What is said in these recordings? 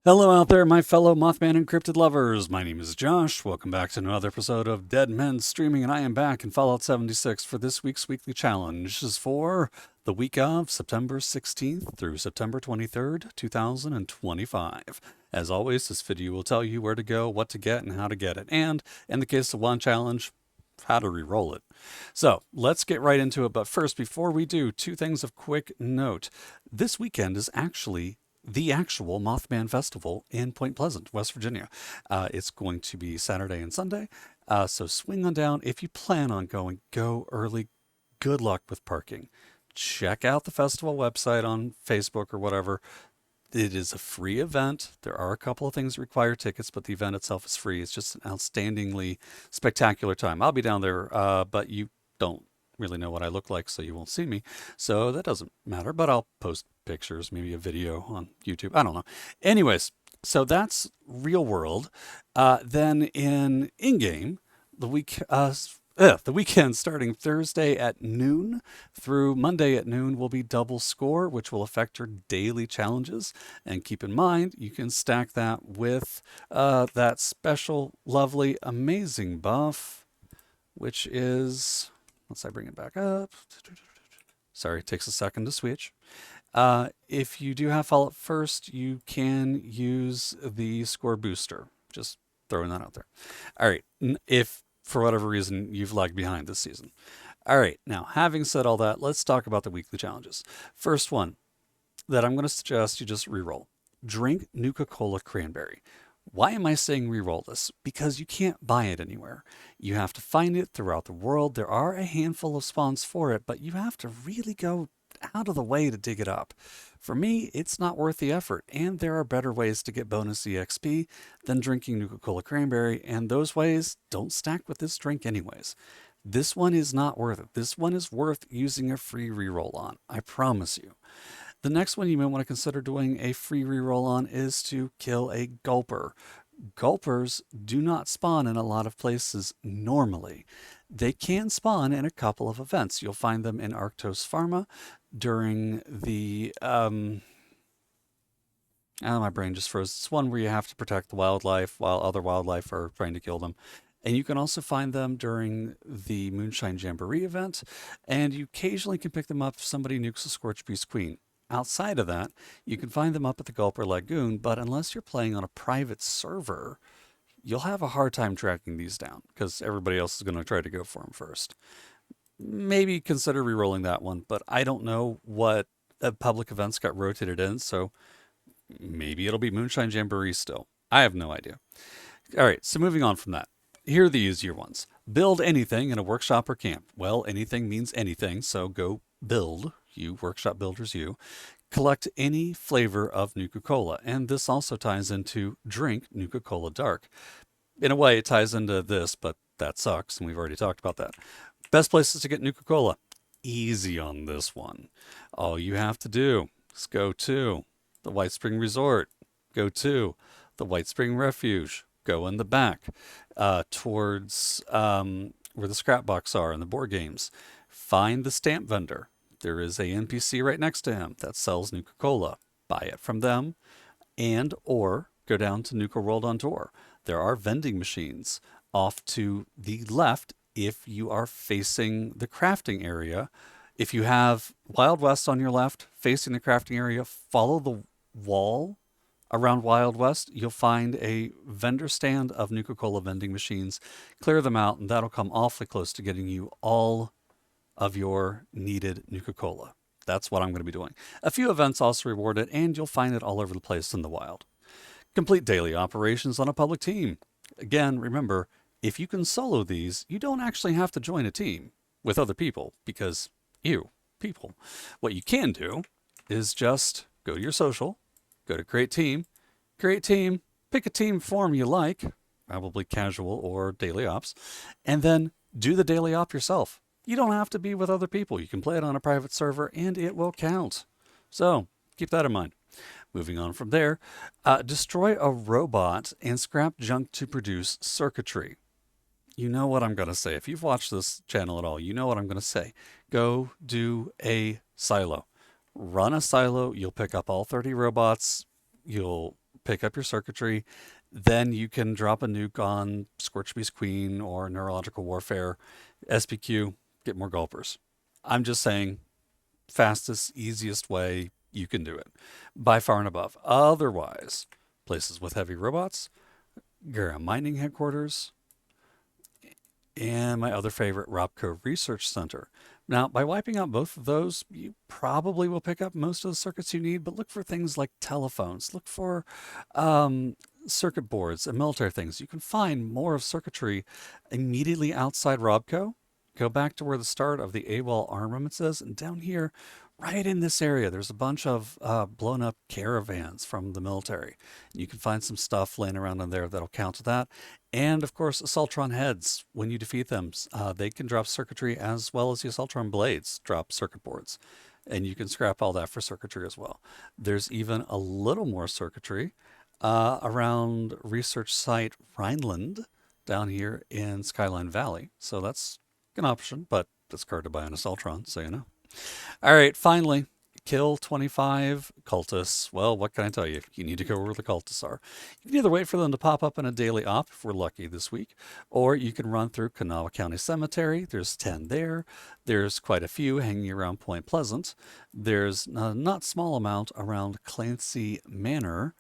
Hello out there, my fellow Mothman encrypted lovers. My name is Josh. Welcome back to another episode of Dead Men Streaming, and I am back in Fallout 76 for this week's weekly challenge. This is for the week of September 16th through September 23rd, 2025. As always, this video will tell you where to go, what to get, and how to get it. And in the case of one challenge, how to re-roll it. So let's get right into it. But first, before we do, two things of quick note. This weekend is actually the actual Mothman Festival in Point Pleasant, West Virginia. It's going to be Saturday and Sunday. So swing on down. If you plan on going, go early. Good luck with parking. Check out the festival website on Facebook or whatever. It is a free event. There are a couple of things that require tickets, but the event itself is free. It's just an outstandingly spectacular time. I'll be down there, but you don't really know what I look like, so you won't see me. So that doesn't matter, but I'll post pictures, maybe a video on YouTube. I don't know. Anyways, so that's real world. Then in-game, the the weekend starting Thursday at noon through Monday at noon will be double score, which will affect your daily challenges. And keep in mind, you can stack that with that special, lovely, amazing buff, which is, let's I bring it back up. Sorry, it takes a second to switch. If you do have Fallout First, you can use the score booster. Just throwing that out there. All right. If for whatever reason you've lagged behind this season. All right. Now, having said all that, let's talk about the weekly challenges. First one that I'm going to suggest you just reroll. Drink Nuka-Cola Cranberry. Why am I saying reroll this? Because you can't buy it anywhere. You have to find it throughout the world. There are a handful of spawns for it, but you have to really go out of the way to dig it up. For me, it's not worth the effort, and there are better ways to get bonus EXP than drinking Nuka-Cola Cranberry, and those ways don't stack with this drink anyways. This one is not worth it. This one is worth using a free reroll on. I promise you. The next one you may want to consider doing a free reroll on is to kill a gulper. Gulpers do not spawn in a lot of places normally. They can spawn in a couple of events. You'll find them in Arctos Pharma during the my brain just froze. It's one where you have to protect the wildlife while other wildlife are trying to kill them. And you can also find them during the Moonshine Jamboree event, and you occasionally can pick them up if somebody nukes a Scorch Beast Queen. Outside of that, you can find them up at the Gulper Lagoon, but unless you're playing on a private server, you'll have a hard time tracking these down because everybody else is going to try to go for them first. Maybe consider re-rolling that one, but I don't know what public events got rotated in, so maybe it'll be Moonshine Jamboree still. I have no idea. All right, so moving on from that. Here are the easier ones. Build anything in a workshop or camp. Well, anything means anything, so go build, you workshop builders, you. Collect any flavor of Nuka-Cola, and this also ties into drink Nuka-Cola Dark. In a way, it ties into this, but that sucks, and we've already talked about that. Best places to get Nuka-Cola. Easy on this one. All you have to do is go to the White Spring Resort, go to the White Spring Refuge, go in the back towards where the scrap box are in the board games. Find the stamp vendor. There is a NPC right next to him that sells Nuka-Cola. Buy it from them and or go down to Nuka World on Tour. There are vending machines off to the left if you are facing the crafting area. If you have Wild West on your left facing the crafting area, follow the wall around Wild West. You'll find a vendor stand of Nuka-Cola vending machines. Clear them out, and that'll come awfully close to getting you all of your needed Nuka-Cola. That's what I'm going to be doing. A few events also reward it, and you'll find it all over the place in the wild. Complete daily operations on a public team. Again, remember, if you can solo these, you don't actually have to join a team with other people because people. What you can do is just go to your social, go to create team, pick a team form you like, probably casual or daily ops, and then do the daily op yourself. You don't have to be with other people. You can play it on a private server and it will count. So keep that in mind. Moving on from there, destroy a robot and scrap junk to produce circuitry. You know what I'm going to say. If you've watched this channel at all, you know what I'm going to say. Go do a silo. Run a silo. You'll pick up all 30 robots. You'll pick up your circuitry, then you can drop a nuke on Scorchbeast Queen or Neurological Warfare, SPQ, get more gulpers. I'm just saying, fastest, easiest way you can do it, by far and above. Otherwise, places with heavy robots, Gara Mining Headquarters, and my other favorite, Robco Research Center. Now, by wiping out both of those, you probably will pick up most of the circuits you need, but look for things like telephones. Look for circuit boards and military things. You can find more of circuitry immediately outside Robco. Go back to where the start of the AWOL armaments is, and down here, right in this area, there's a bunch of blown up caravans from the military. You can find some stuff laying around in there that'll count to that. And of course, Assaultron heads, when you defeat them, they can drop circuitry as well as the Assaultron blades drop circuit boards. And you can scrap all that for circuitry as well. There's even a little more circuitry around research site Rhineland down here in Skyline Valley. So that's an option, but it's hard to buy an Assaultron, so you know. All right, finally, kill 25 cultists. Well, what can I tell you? You need to go where the cultists are. You can either wait for them to pop up in a daily op if we're lucky this week, or you can run through Kanawha County Cemetery. There's 10 there. There's quite a few hanging around Point Pleasant. There's a not small amount around Clancy Manor.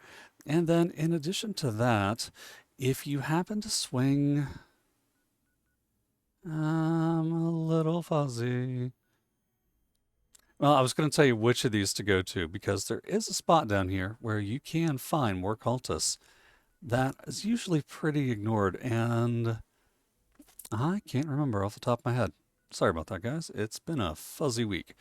And then in addition to that, if you happen to swing... I'm a little fuzzy. Well, I was going to tell you which of these to go to because there is a spot down here where you can find more cultists that is usually pretty ignored, and I can't remember off the top of my head. Sorry about that, guys. It's been a fuzzy week.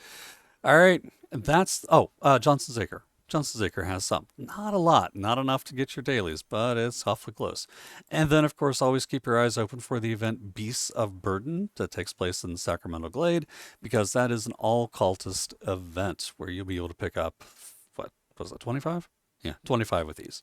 All right, that's... Oh, Johnson's Acre. Johnson's Acre has some. Not a lot, not enough to get your dailies, but it's awfully close. And then, of course, always keep your eyes open for the event Beasts of Burden that takes place in Sacramento Glade, because that is an all-cultist event where you'll be able to pick up, what was it, 25? Yeah, 25 with these.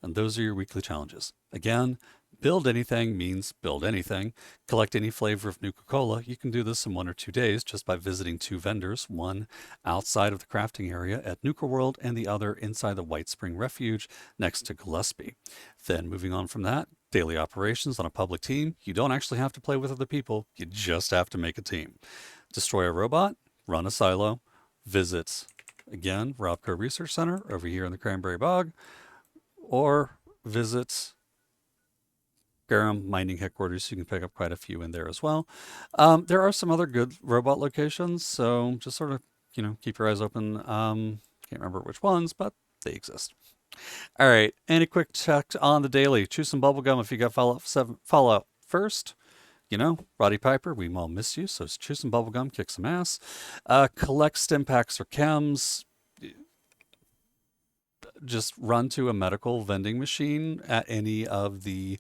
And those are your weekly challenges. Again, build anything means build anything. Collect any flavor of Nuka-Cola. You can do this in 1 or 2 days just by visiting 2 vendors, one outside of the crafting area at Nuka World and the other inside the White Spring Refuge next to Gillespie. Then moving on from that, daily operations on a public team. You don't actually have to play with other people. You just have to make a team. Destroy a robot, run a silo, visit, again, Robco Research Center over here in the Cranberry Bog, or visit Garum Mining Headquarters. You can pick up quite a few in there as well. There are some other good robot locations, so just sort of, keep your eyes open. Can't remember which ones, but they exist. All right, and a quick check on the daily. Chew some bubblegum if you got Fallout first. Roddy Piper, we all miss you, so chew some bubblegum, kick some ass. Collect stim packs or chems. Just run to a medical vending machine at any of the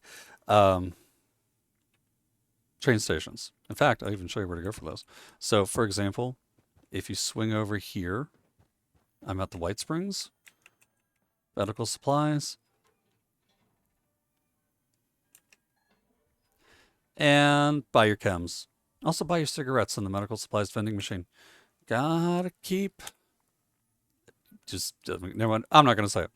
train stations. In fact, I'll even show you where to go for those. So, for example, if you swing over here, I'm at the White Springs, medical supplies, and buy your chems. Also buy your cigarettes in the medical supplies vending machine. Gotta keep... never mind. I'm not going to say it.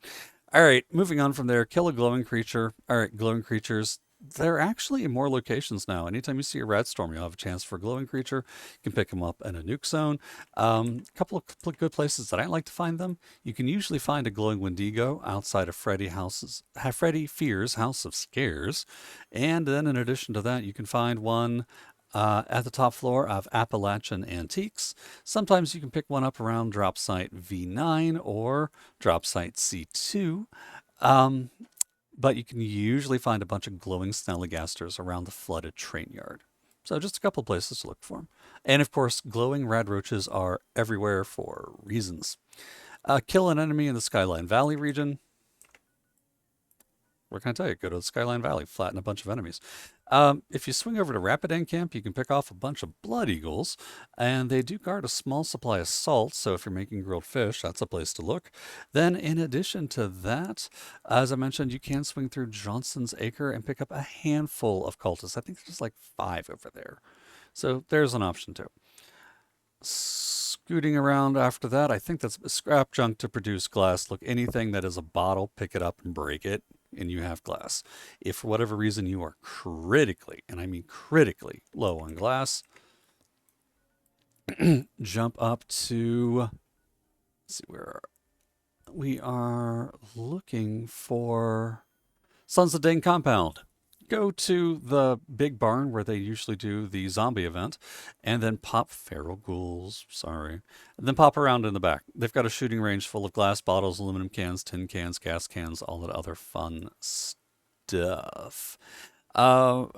All right, moving on from there. Kill a glowing creature. All right, glowing creatures. They're actually in more locations now. Anytime you see a red storm, you'll have a chance for a glowing creature. You can pick them up in a nuke zone. A couple of good places that I like to find them. You can usually find a glowing Wendigo outside of Freddy Fear's House of Scares. And then in addition to that, you can find one at the top floor of Appalachian Antiques. Sometimes you can pick one up around drop site V9 or drop site C2. But you can usually find a bunch of glowing snellygasters around the flooded train yard. So just a couple places to look for them. And of course, glowing rad roaches are everywhere for reasons. Kill an enemy in the Skyline Valley region. What can I tell you? Go to the Skyline Valley, flatten a bunch of enemies. If you swing over to Rapid End Camp, you can pick off a bunch of Blood Eagles, and they do guard a small supply of salt, so if you're making grilled fish, that's a place to look. Then in addition to that, as I mentioned, you can swing through Johnson's Acre and pick up a handful of cultists. I think there's like 5 over there. So there's an option too. scooting around after that. I think that's scrap junk to produce glass. Look, anything that is a bottle, pick it up and break it, and you have glass. If for whatever reason you are critically, and I mean critically, low on glass, jump up to, let's see where we are looking for Sons of Dane Compound. Go to the big barn where they usually do the zombie event, and then pop feral ghouls. Sorry. And then pop around in the back. They've got a shooting range full of glass bottles, aluminum cans, tin cans, gas cans, all that other fun stuff.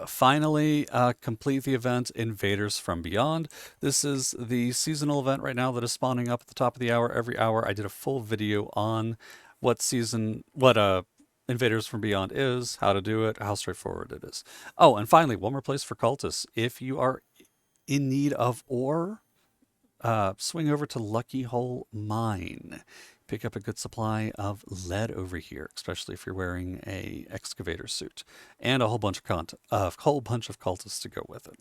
Finally, complete the event Invaders from Beyond. This is the seasonal event right now that is spawning up at the top of the hour every hour. I did a full video on what Invaders from Beyond is, how to do it, how straightforward it is. Oh, and finally, one more place for cultists. If you are in need of ore, swing over to Lucky Hole Mine. Pick up a good supply of lead over here, especially if you're wearing a excavator suit, and a whole bunch of cultists to go with it.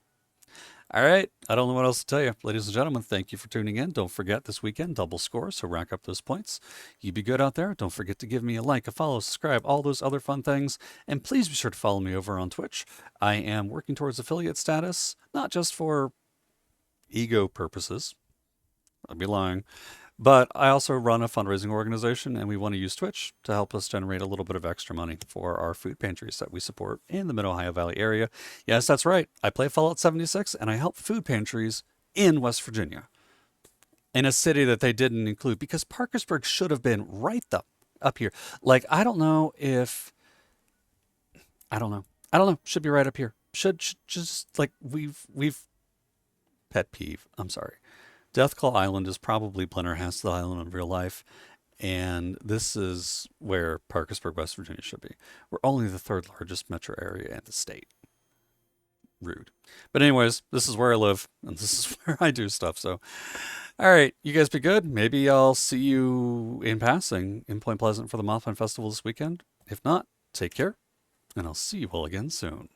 All right, I don't know what else to tell you. Ladies and gentlemen, thank you for tuning in. Don't forget this weekend, double score, so rack up those points. You be good out there. Don't forget to give me a like, a follow, subscribe, all those other fun things. And please be sure to follow me over on Twitch. I am working towards affiliate status, not just for ego purposes. I'd be lying. But I also run a fundraising organization, and we want to use Twitch to help us generate a little bit of extra money for our food pantries that we support in the Mid-Ohio Valley area. Yes, that's right. I play Fallout 76, and I help food pantries in West Virginia, in a city that they didn't include, because Parkersburg should have been right up here. Like, I don't know. Should be right up here. Should just, like, we've pet peeve. I'm sorry. Deathclaw Island is probably Blennerhassett Island in real life, and this is where Parkersburg, West Virginia should be. We're only the third largest metro area in the state. Rude. But anyways, this is where I live, and this is where I do stuff, so. All right, you guys be good. Maybe I'll see you in passing in Point Pleasant for the Mothman Festival this weekend. If not, take care, and I'll see you all again soon.